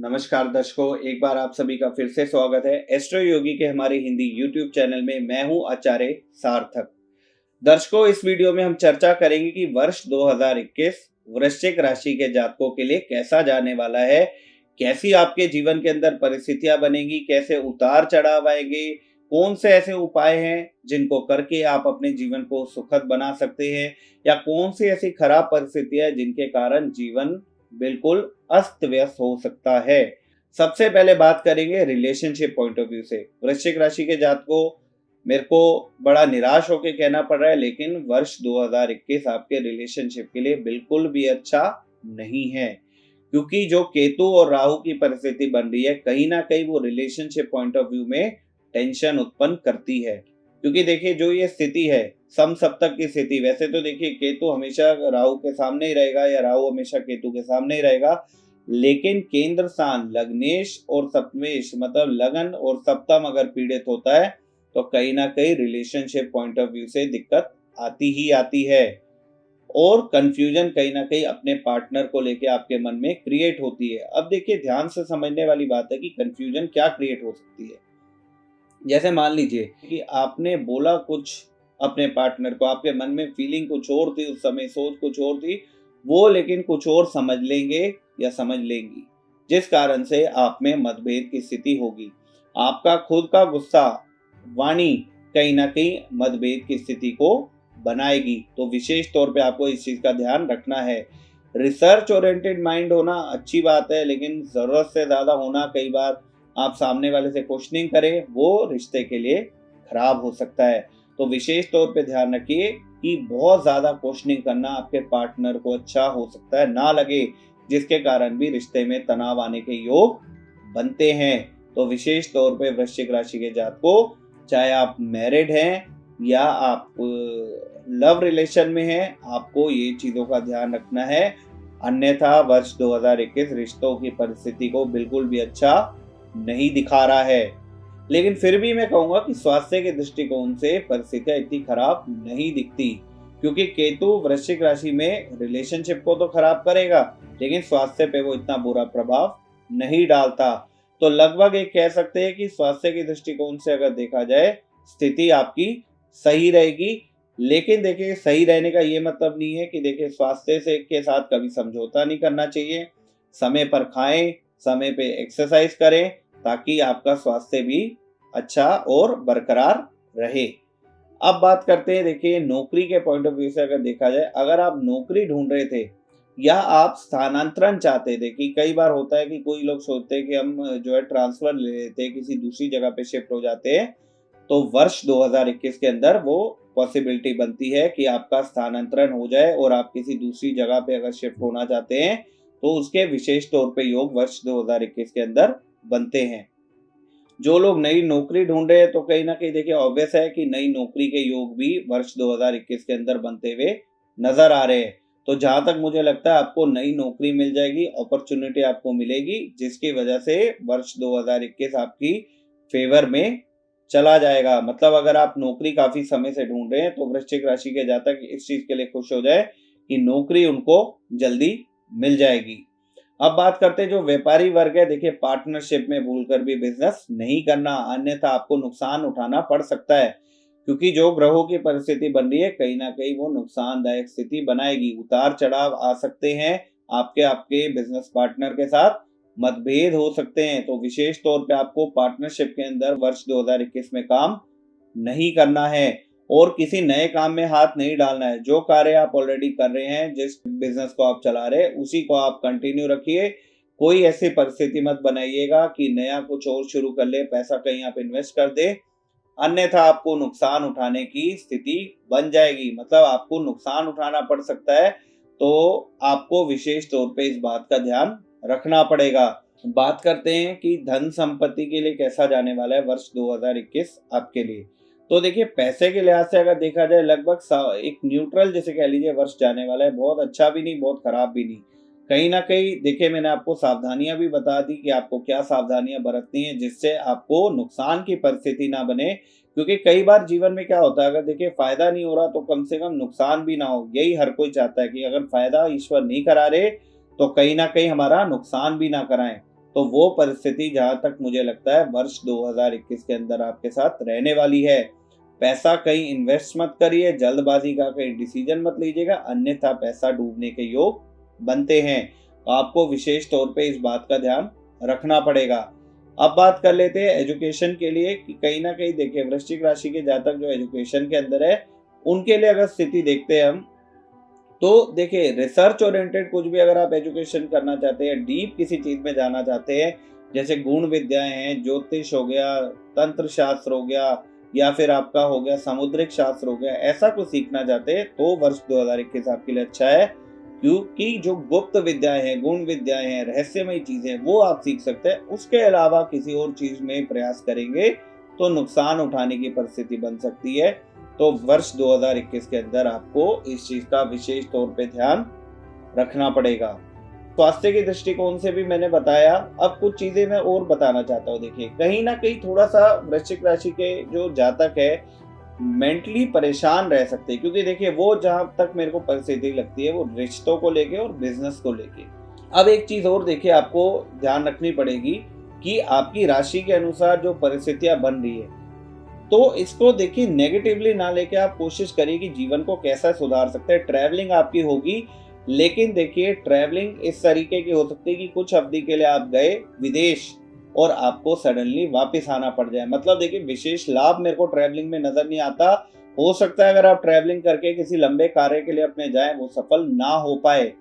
नमस्कार दर्शकों, एक बार आप सभी का फिर से स्वागत है एस्ट्रो योगी के हमारे हिंदी यूट्यूब चैनल में। मैं हूं आचार्य सार्थक। दर्शकों, इस वीडियो में हम चर्चा करेंगे कि वर्ष 2021 वृश्चिक राशि के जातकों के लिए कैसा जाने वाला है। कैसी आपके जीवन के अंदर परिस्थितियां बनेंगी, कैसे उतार चढ़ाव आएंगे, कौन से ऐसे उपाय हैं जिनको करके आप अपने जीवन को सुखद बना सकते हैं, या कौन सी ऐसी खराब परिस्थितियां जिनके कारण जीवन बिल्कुल अस्त व्यस्त हो सकता है। सबसे पहले बात करेंगे रिलेशनशिप पॉइंट ऑफ व्यू से। वृश्चिक राशि के जातकों, मेरे को बड़ा निराश होकर कहना पड़ रहा है, लेकिन वर्ष 2021 आपके रिलेशनशिप के लिए बिल्कुल भी अच्छा नहीं है, क्योंकि जो केतु और राहु की परिस्थिति बन रही है, कहीं ना कहीं वो रिलेशनशिप पॉइंट ऑफ व्यू में टेंशन उत्पन्न करती है। क्योंकि देखिए, जो ये स्थिति है सम सप्तक की स्थिति, वैसे तो देखिए केतु हमेशा राहु के सामने ही रहेगा या राहु हमेशा केतु के सामने ही रहेगा, लेकिन केंद्र स्थान लग्नेश और सप्तमेश मतलब लगन और सप्तम अगर पीड़ित होता है तो कहीं ना कहीं रिलेशनशिप पॉइंट ऑफ व्यू से दिक्कत आती ही आती है, और कंफ्यूजन कहीं ना कहीं अपने पार्टनर को लेके आपके मन में क्रिएट होती है। अब देखिए, ध्यान से समझने वाली बात है कि कंफ्यूजन क्या क्रिएट हो सकती है। जैसे मान लीजिए कि आपने बोला कुछ अपने पार्टनर को, आपके मन में फीलिंग कुछ और थी, उस समय सोच कुछ और थी, वो लेकिन कुछ और समझ लेंगे या समझ लेंगी, जिस कारण से आप में मतभेद की स्थिति होगी। आपका खुद का गुस्सा वाणी कहीं ना कहीं मतभेद की स्थिति को बनाएगी। तो विशेष तौर पे आपको इस चीज का ध्यान रखना है। रिसर्च ओरिएंटेड माइंड होना अच्छी बात है, लेकिन जरूरत से ज्यादा होना, कई बार आप सामने वाले से क्वेश्चनिंग करें, वो रिश्ते के लिए खराब हो सकता है। तो विशेष तौर पे ध्यान रखिए कि बहुत ज्यादा क्वेश्चनिंग करना आपके पार्टनर को अच्छा हो सकता है ना लगे, जिसके कारण भी रिश्ते में तनाव आने के योग बनते हैं। तो विशेष तौर पे वृश्चिक राशि के जातकों, चाहे आप मैरिड हैं या आप लव रिलेशन में हैं, आपको ये चीजों का ध्यान रखना है। अन्यथा वर्ष 2021 रिश्तों की परिस्थिति को बिल्कुल भी अच्छा नहीं दिखा रहा है। लेकिन फिर भी मैं कहूंगा कि स्वास्थ्य के दृष्टिकोण से परिस्थितियां इतनी खराब नहीं दिखती, क्योंकि केतु वृश्चिक राशि में रिलेशनशिप को तो खराब करेगा, लेकिन स्वास्थ्य पे वो इतना बुरा प्रभाव नहीं डालता। तो लगभग एक कह सकते हैं कि स्वास्थ्य के दृष्टिकोण से अगर देखा जाए, स्थिति आपकी सही रहेगी। लेकिन देखिए, सही रहने का ये मतलब नहीं है कि देखिए स्वास्थ्य से के साथ कभी समझौता नहीं करना चाहिए। समय पर खाएं, समय पे एक्सरसाइज करें, ताकि आपका स्वास्थ्य भी अच्छा और बरकरार रहे। अब बात करते हैं, देखिए नौकरी के पॉइंट ऑफ व्यू से अगर देखा जाए, अगर आप नौकरी ढूंढ रहे थे या आप स्थानांतरण चाहते थे, कि कई बार होता है कि कोई लोग सोचते हैं कि हम जो है ट्रांसफर ले लेते हैं, किसी दूसरी जगह पे शिफ्ट हो जाते हैं, तो वर्ष 2021 के अंदर वो पॉसिबिलिटी बनती है कि आपका स्थानांतरण हो जाए और आप किसी दूसरी जगह पे अगर शिफ्ट होना चाहते हैं तो उसके विशेष तौर पे योग वर्ष 2021 के अंदर बनते हैं। जो लोग नई नौकरी ढूंढ रहे हैं, तो कहीं ना कहीं देखिए ऑब्वियस है कि नई नौकरी के योग भी वर्ष 2021 के अंदर बनते हुए नजर आ रहे हैं। तो जहां तक मुझे लगता है आपको नई नौकरी मिल जाएगी, अपॉर्चुनिटी आपको मिलेगी, जिसकी वजह से वर्ष 2021 आपकी फेवर में चला जाएगा। मतलब अगर आप नौकरी काफी समय से ढूंढ रहे हैं, तो वृश्चिक राशि के जातक इस चीज के लिए खुश हो जाए कि नौकरी उनको जल्दी मिल जाएगी। अब बात करते हैं जो व्यापारी वर्ग है, देखिए पार्टनरशिप में भूलकर भी बिजनेस नहीं करना, अन्यथा आपको नुकसान उठाना पड़ सकता है। क्योंकि जो ग्रहों की परिस्थिति बन रही है, कहीं ना कहीं वो नुकसानदायक स्थिति बनाएगी। उतार चढ़ाव आ सकते हैं, आपके बिजनेस पार्टनर के साथ मतभेद हो सकते हैं। तो विशेष तौर पे आपको पार्टनरशिप के अंदर वर्ष 2021 में काम नहीं करना है और किसी नए काम में हाथ नहीं डालना है। जो कार्य आप ऑलरेडी कर रहे हैं, जिस बिजनेस को आप चला रहे हैं, उसी को आप कंटिन्यू रखिए। कोई ऐसी परिस्थिति मत बनाइएगा कि नया कुछ और शुरू कर ले, पैसा कहीं आप इन्वेस्ट कर दे, अन्यथा आपको नुकसान उठाने की स्थिति बन जाएगी। मतलब आपको नुकसान उठाना पड़ सकता है। तो आपको विशेष तौर पे इस बात का ध्यान रखना पड़ेगा। बात करते हैं कि धन संपत्ति के लिए कैसा जाने वाला है वर्ष 2021 आपके लिए। तो देखिए, पैसे के लिहाज से अगर देखा जाए, लगभग एक न्यूट्रल जैसे कह लीजिए वर्ष जाने वाला है। बहुत अच्छा भी नहीं, बहुत खराब भी नहीं। कहीं ना कहीं देखिए, मैंने आपको सावधानियां भी बता दी कि आपको क्या सावधानियां बरतनी है, जिससे आपको नुकसान की परिस्थिति ना बने। क्योंकि कई बार जीवन में क्या होता है, अगर देखिए फायदा नहीं हो रहा तो कम से कम नुकसान भी ना हो। यही हर कोई चाहता है कि अगर फायदा ईश्वर नहीं करा रहे तो कहीं ना कहीं हमारा नुकसान भी ना कराएं। तो वो परिस्थिति जहां तक मुझे लगता है वर्ष 2021 के अंदर आपके साथ रहने वाली है। पैसा कहीं इन्वेस्ट मत करिए, जल्दबाजी का कहीं डिसीजन मत लीजिएगा, अन्यथा पैसा डूबने के योग बनते हैं। तो आपको विशेष तौर पे इस बात का ध्यान रखना पड़ेगा। अब बात कर लेते हैं एजुकेशन के लिए कि कहीं ना कहीं देखिए वृश्चिक राशि के जातक जो एजुकेशन के अंदर है उनके लिए अगर स्थिति देखते हैं हम, तो देखिए रिसर्च ओरिएंटेड कुछ भी अगर आप एजुकेशन करना चाहते हैं, डीप किसी चीज में जाना चाहते हैं, जैसे गुण विद्याएं हैं, ज्योतिष हो गया, तंत्र शास्त्र हो गया, या फिर आपका हो गया समुद्रिक शास्त्र हो गया, ऐसा कुछ सीखना चाहते हैं तो वर्ष 2021 आपके लिए अच्छा है। क्योंकि जो गुप्त विद्याएं हैं, गुण विद्याएं हैं, रहस्यमय चीजें वो आप सीख सकते हैं। उसके अलावा किसी और चीज में प्रयास करेंगे तो नुकसान उठाने की परिस्थिति बन सकती है। तो वर्ष 2021 के अंदर आपको इस चीज का विशेष तौर पे ध्यान रखना पड़ेगा। स्वास्थ्य के दृष्टिकोण से भी मैंने बताया। अब कुछ चीजें मैं और बताना चाहता हूँ। देखिए कहीं ना कहीं थोड़ा सा वृश्चिक राशि के जो जातक है मेंटली परेशान रह सकते हैं, क्योंकि देखिए वो जहां तक मेरे को परिस्थिति लगती है वो रिश्तों को लेके और बिजनेस को लेके। अब एक चीज और देखिए आपको ध्यान रखनी पड़ेगी कि आपकी राशि के अनुसार जो परिस्थितियां बन रही है, तो इसको देखिए नेगेटिवली ना लेके आप कोशिश करिए कि जीवन को कैसा सुधार सकते हैं। ट्रैवलिंग आपकी होगी, लेकिन देखिए ट्रैवलिंग इस तरीके की हो सकती है कि कुछ अवधि के लिए आप गए विदेश और आपको सडनली वापस आना पड़ जाए। मतलब देखिए विशेष लाभ मेरे को ट्रैवलिंग में नजर नहीं आता। हो सकता है अगर आप ट्रैवलिंग करके किसी लंबे कार्य के लिए अपने जाएं, वो सफल ना हो पाए।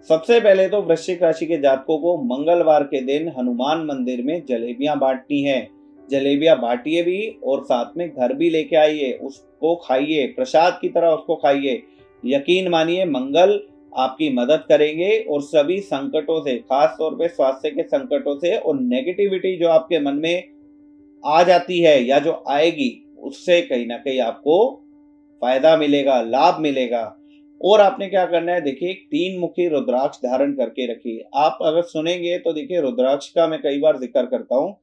सबसे पहले तो वृश्चिक राशि के जातकों को मंगलवार के दिन हनुमान मंदिर में जलेबियां बांटनी है। जलेबियां बांटिए भी और साथ में घर भी लेके आइए, उसको खाइए, प्रसाद की तरह उसको खाइए। यकीन मानिए मंगल आपकी मदद करेंगे और सभी संकटों से, खास तौर पे स्वास्थ्य के संकटों से और नेगेटिविटी जो आपके मन में आ जाती है या जो आएगी, उससे कहीं ना कहीं आपको फायदा मिलेगा, लाभ मिलेगा। और आपने क्या करना है, देखिए 3 मुखी रुद्राक्ष धारण करके रखिए। आप अगर सुनेंगे तो देखिए रुद्राक्ष का मैं कई बार जिक्र करता हूँ।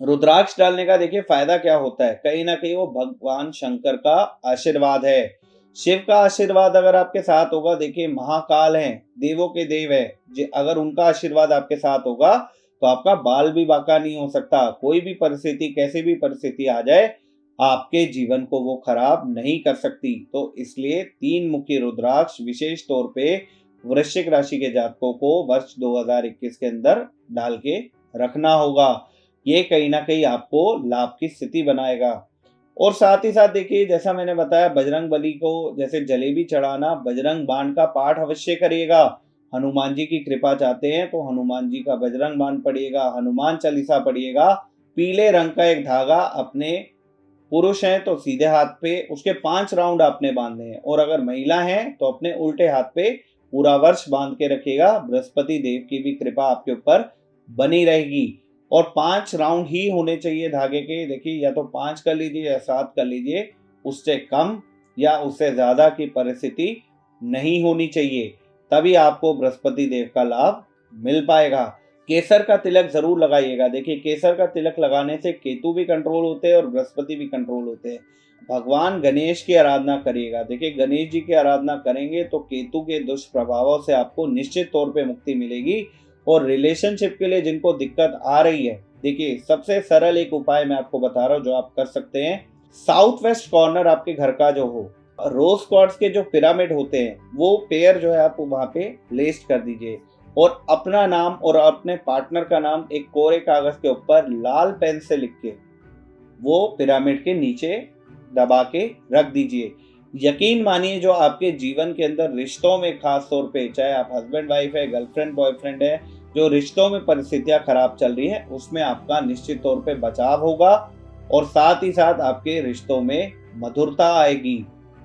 रुद्राक्ष डालने का देखिए फायदा क्या होता है, कहीं ना कहीं वो भगवान शंकर का आशीर्वाद है। शिव का आशीर्वाद अगर आपके साथ होगा, देखिए महाकाल हैं, देवों के देव है, अगर उनका आशीर्वाद आपके साथ होगा तो आपका बाल भी बांका नहीं हो सकता। कोई भी परिस्थिति, कैसी भी परिस्थिति आ जाए, आपके जीवन को वो खराब नहीं कर सकती। तो इसलिए 3 मुखी रुद्राक्ष विशेष तौर पे वृश्चिक राशि के जातकों को वर्ष 2021 के अंदर डाल के रखना होगा। ये कहीं ना कहीं आपको लाभ की स्थिति बनाएगा। और साथ ही साथ देखिए जैसा मैंने बताया, बजरंग बली को जैसे जलेबी चढ़ाना, बजरंग बाण का पाठ अवश्य करिएगा। हनुमान जी की कृपा चाहते हैं तो हनुमान जी का बजरंग बाण पढ़िएगा, हनुमान चालीसा पढ़िएगा। पीले रंग का एक धागा अपने, पुरुष हैं तो सीधे हाथ पे उसके 5 राउंड आपने बांधने हैं, और अगर महिला हैं तो अपने उल्टे हाथ पे पूरा वर्ष बांध के रखिएगा। बृहस्पति देव की भी कृपा आपके ऊपर बनी रहेगी। और 5 राउंड ही होने चाहिए धागे के। देखिए या तो 5 कर लीजिए या 7 कर लीजिए, उससे कम या उससे ज्यादा की परिस्थिति नहीं होनी चाहिए, तभी आपको बृहस्पति देव का लाभ मिल पाएगा। केसर का तिलक जरूर लगाइएगा। देखिए केसर का तिलक लगाने से केतु भी कंट्रोल होते हैं और बृहस्पति भी कंट्रोल होते हैं। भगवान गणेश की आराधना करिएगा। देखिए गणेश जी की आराधना करेंगे तो केतु के दुष्प्रभावों से आपको निश्चित तौर पे मुक्ति मिलेगी। और रिलेशनशिप के लिए जिनको दिक्कत आ रही है, देखिए सबसे सरल एक उपाय मैं आपको बता रहा हूँ जो आप कर सकते हैं। साउथ वेस्ट कॉर्नर आपके घर का जो हो, रोज क्वार्ट्ज के जो पिरामिड होते हैं वो पेयर जो है आप वहां पे प्लेस कर दीजिए, और अपना नाम और अपने पार्टनर का नाम एक कोरे कागज के ऊपर लाल पेन से लिख के वो पिरामिड के नीचे दबा के रख दीजिए। यकीन मानिए जो आपके जीवन के अंदर रिश्तों में, खास तौर पे चाहे आप हस्बैंड वाइफ है, गर्लफ्रेंड बॉयफ्रेंड है, जो रिश्तों में परिस्थितियां खराब चल रही है उसमें आपका निश्चित तौर पे बचाव होगा और साथ ही साथ आपके रिश्तों में मधुरता आएगी।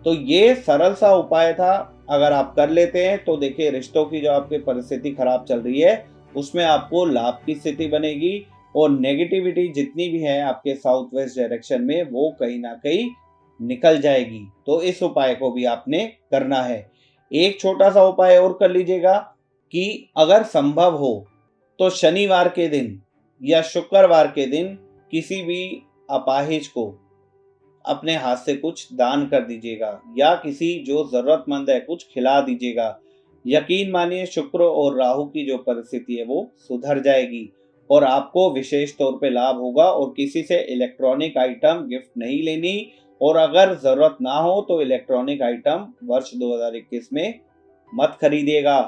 तो ये सरल सा उपाय था, अगर आप कर लेते हैं तो देखिए रिश्तों की जो आपकी परिस्थिति खराब चल रही है उसमें आपको लाभ की स्थिति बनेगी और नेगेटिविटी जितनी भी है आपके साउथ वेस्ट डायरेक्शन में वो कहीं ना कहीं निकल जाएगी। तो इस उपाय को भी आपने करना है। एक छोटा सा उपाय और कर लीजिएगा कि अगर संभव हो तो शनिवार के दिन या शुक्रवार के दिन किसी भी अपाहिज को अपने हाथ से कुछ दान कर दीजिएगा या किसी जो जरूरतमंद है कुछ खिला दीजिएगा। यकीन मानिए शुक्र और राहु की जो परिस्थिति है वो सुधर जाएगी और आपको विशेष तौर पे लाभ होगा। और किसी से इलेक्ट्रॉनिक आइटम गिफ्ट नहीं लेनी, और अगर जरूरत ना हो तो इलेक्ट्रॉनिक आइटम वर्ष 2021 में मत खरीदिएगा।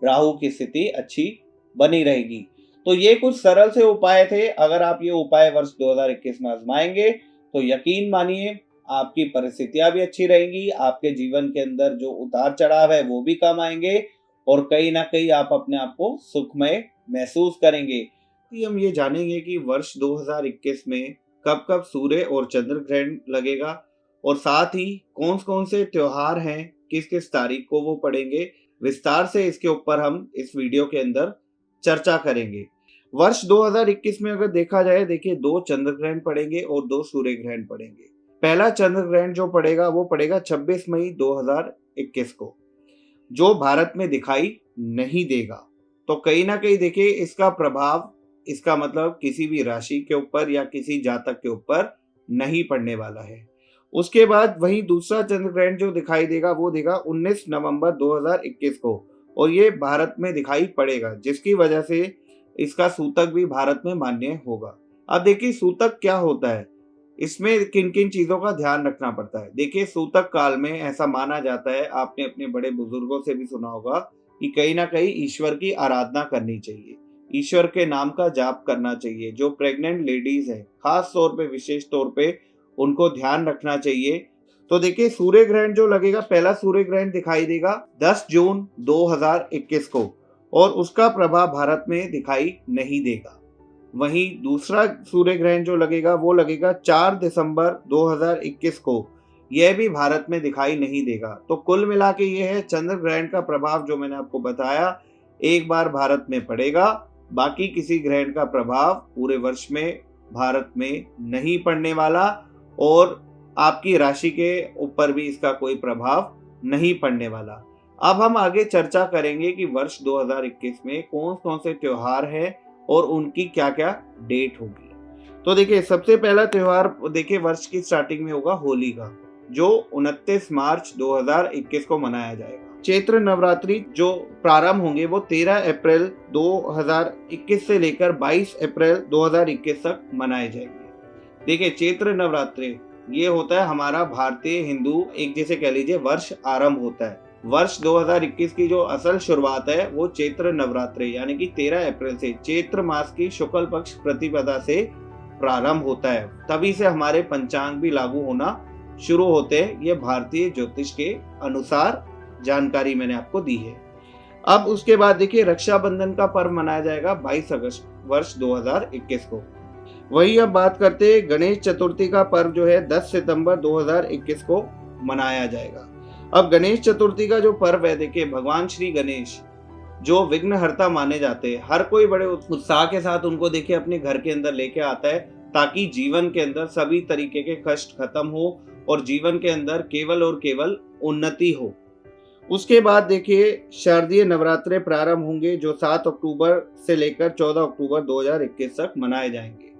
राहु की स्थिति अच्छी बनी रहेगी। तो ये कुछ सरल से उपाय थे। अगर आप ये उपाय वर्ष 2021 में आजमाएंगे तो यकीन मानिए आपकी परिस्थितियां भी अच्छी रहेंगी, आपके जीवन के अंदर जो उतार चढ़ाव है वो भी कम आएंगे और कहीं ना कहीं आप अपने आप को सुखमय महसूस करेंगे। हम ये जानेंगे कि वर्ष 2021 में कब कब सूर्य और चंद्र ग्रहण लगेगा और साथ ही कौन कौन से त्योहार हैं, किस किस तारीख को वो पड़ेंगे। विस्तार से इसके ऊपर हम इस वीडियो के अंदर चर्चा करेंगे। वर्ष 2021 में अगर देखा जाए, देखिए 2 चंद्र ग्रहण पड़ेंगे और 2 सूर्य ग्रहण पड़ेंगे। पहला चंद्र ग्रहण जो पड़ेगा वो पड़ेगा 26 मई 2021 को, जो भारत में दिखाई नहीं देगा। तो कहीं ना कहीं देखिए इसका प्रभाव, इसका मतलब किसी भी राशि के ऊपर या किसी जातक के ऊपर नहीं पड़ने वाला है। उसके बाद वही दूसरा चंद्र ग्रहण जो दिखाई देगा वो देगा 19 नवंबर 2021 को, और ये भारत में दिखाई पड़ेगा, जिसकी वजह से इसका सूतक भी भारत में मान्य होगा। अब देखिए सूतक क्या होता है, इसमें किन किन चीजों का ध्यान रखना पड़ता है। देखिए सूतक काल में ऐसा माना जाता है, आपने अपने बड़े बुजुर्गों से भी सुना होगा कि कहीं ना कहीं ईश्वर की आराधना करनी चाहिए, ईश्वर के नाम का जाप करना चाहिए। जो प्रेग्नेंट लेडीज है खास तौर पे, विशेष तौर पे उनको ध्यान रखना चाहिए। तो देखिए सूर्य ग्रहण जो लगेगा, पहला सूर्य ग्रहण दिखाई देगा 10 जून 2021 को और उसका प्रभाव भारत में दिखाई नहीं देगा। वहीं दूसरा सूर्य ग्रहण जो लगेगा वो लगेगा 4 दिसंबर 2021 को, यह भी भारत में दिखाई नहीं देगा। तो कुल मिला के ये है चंद्र ग्रहण का प्रभाव जो मैंने आपको बताया, एक बार भारत में पड़ेगा, बाकी किसी ग्रहण का प्रभाव पूरे वर्ष में भारत में नहीं पड़ने वाला और आपकी राशि के ऊपर भी इसका कोई प्रभाव नहीं पड़ने वाला। अब हम आगे चर्चा करेंगे कि वर्ष 2021 में कौन कौन से त्योहार हैं और उनकी क्या क्या डेट होगी। तो देखिए सबसे पहला त्योहार देखिए वर्ष की स्टार्टिंग में होगा होली का, जो 29 मार्च 2021 को मनाया जाएगा। चैत्र नवरात्रि जो प्रारंभ होंगे वो 13 अप्रैल 2021 से लेकर 22 अप्रैल 2021 तक मनाए जाएंगे। देखिए चैत्र नवरात्रि ये होता है हमारा भारतीय हिंदू एक जैसे कह लीजिए वर्ष आरंभ होता है। वर्ष 2021 की जो असल शुरुआत है वो चैत्र नवरात्रि यानी कि 13 अप्रैल से चैत्र मास की शुक्ल पक्ष प्रतिपदा से प्रारंभ होता है। तभी से हमारे पंचांग भी लागू होना शुरू होते हैं। ये भारतीय ज्योतिष के अनुसार जानकारी मैंने आपको दी है। अब उसके बाद देखिए रक्षाबंधन का पर्व मनाया जाएगा 22 अगस्त वर्ष 2021 को। वही अब बात करते हैं गणेश चतुर्थी का पर्व जो है 10 सितंबर 2021 को मनाया जाएगा। अब गणेश चतुर्थी का जो पर्व है, देखिए भगवान श्री गणेश जो विघ्नहर्ता माने जाते हैं, हर कोई बड़े उत्साह के साथ उनको देखिए अपने घर के अंदर लेके आता है ताकि जीवन के अंदर सभी तरीके के कष्ट खत्म हो और जीवन के अंदर केवल और केवल उन्नति हो। उसके बाद देखिए शारदीय नवरात्रे प्रारंभ होंगे जो 7 अक्टूबर से लेकर 14 अक्टूबर 2021 तक मनाए जाएंगे।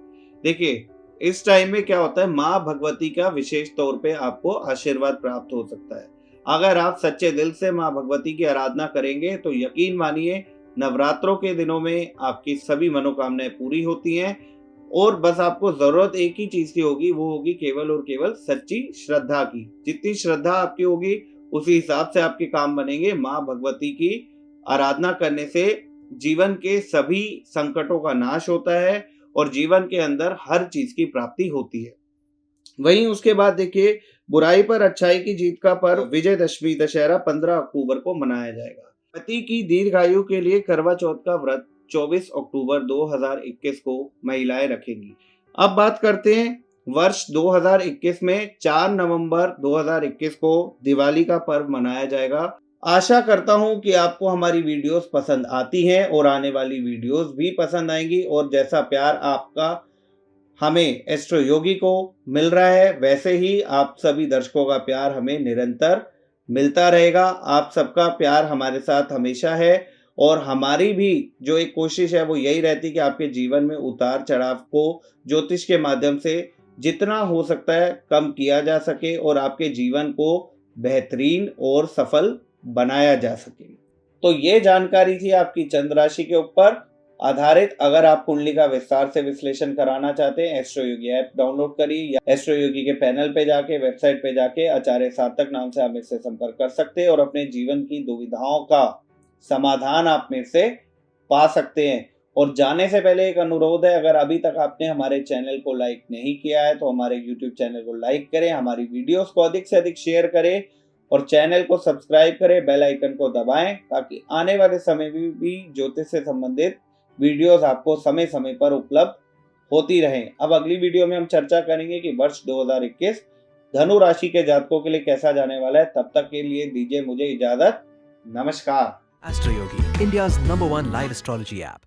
देखिए इस टाइम में क्या होता है, माँ भगवती का विशेष तौर पे आपको आशीर्वाद प्राप्त हो सकता है। अगर आप सच्चे दिल से माँ भगवती की आराधना करेंगे तो यकीन मानिए नवरात्रों के दिनों में आपकी सभी मनोकामनाएं पूरी होती हैं और बस आपको जरूरत एक ही चीज की होगी, वो होगी केवल और केवल सच्ची श्रद्धा की। जितनी श्रद्धा आपकी होगी उसी हिसाब से आपके काम बनेंगे। माँ भगवती की आराधना करने से जीवन के सभी संकटों का नाश होता है और जीवन के अंदर हर चीज की प्राप्ति होती है। वहीं उसके बाद देखिए बुराई पर अच्छाई की जीत का पर्व विजयदशमी दशहरा 15 अक्टूबर को मनाया जाएगा। पति की दीर्घायु के लिए करवा चौथ का व्रत 24 अक्टूबर 2021 को महिलाएं रखेंगी। अब बात करते हैं वर्ष 2021 में 4 नवंबर 2021 को दिवाली का पर्व मनाया जाएगा। आशा करता हूं कि आपको हमारी वीडियोस पसंद आती हैं और आने वाली वीडियोस भी पसंद आएंगी और जैसा प्यार आपका हमें एस्ट्रो योगी को मिल रहा है वैसे ही आप सभी दर्शकों का प्यार हमें निरंतर मिलता रहेगा। आप सबका प्यार हमारे साथ हमेशा है और हमारी भी जो एक कोशिश है वो यही रहती कि आपके जीवन में उतार चढ़ाव को ज्योतिष के माध्यम से जितना हो सकता है कम किया जा सके और आपके जीवन को बेहतरीन और सफल बनाया जा सके। तो ये जानकारी थी आपकी चंद्र राशि के ऊपर आधारित। अगर आप कुंडली का विस्तार से विश्लेषण कराना चाहते हैं, एस्ट्रो योगी ऐप डाउनलोड करिए या एस्ट्रो योगी के पैनल पे जाके, वेबसाइट पे जाके आचार्य सार्थक नाम से आप मेरे से संपर्क कर सकते हैं और अपने जीवन की दुविधाओं का समाधान आप मेरे से पा सकते हैं। और जाने से पहले एक अनुरोध है, अगर अभी तक आपने हमारे चैनल को लाइक नहीं किया है तो हमारे YouTube चैनल को लाइक करें, हमारी वीडियोस को अधिक से अधिक शेयर करें और चैनल को सब्सक्राइब करें, बेल आइकन को दबाएं ताकि आने वाले समय में भी ज्योतिष से संबंधित वीडियोस आपको समय समय पर उपलब्ध होती रहें। अब अगली वीडियो में हम चर्चा करेंगे कि वर्ष 2021 धनु राशि के जातकों के लिए कैसा जाने वाला है। तब तक के लिए दीजिए मुझे इजाजत। नमस्कार। Astro Yogi, India's #1 live astrology app.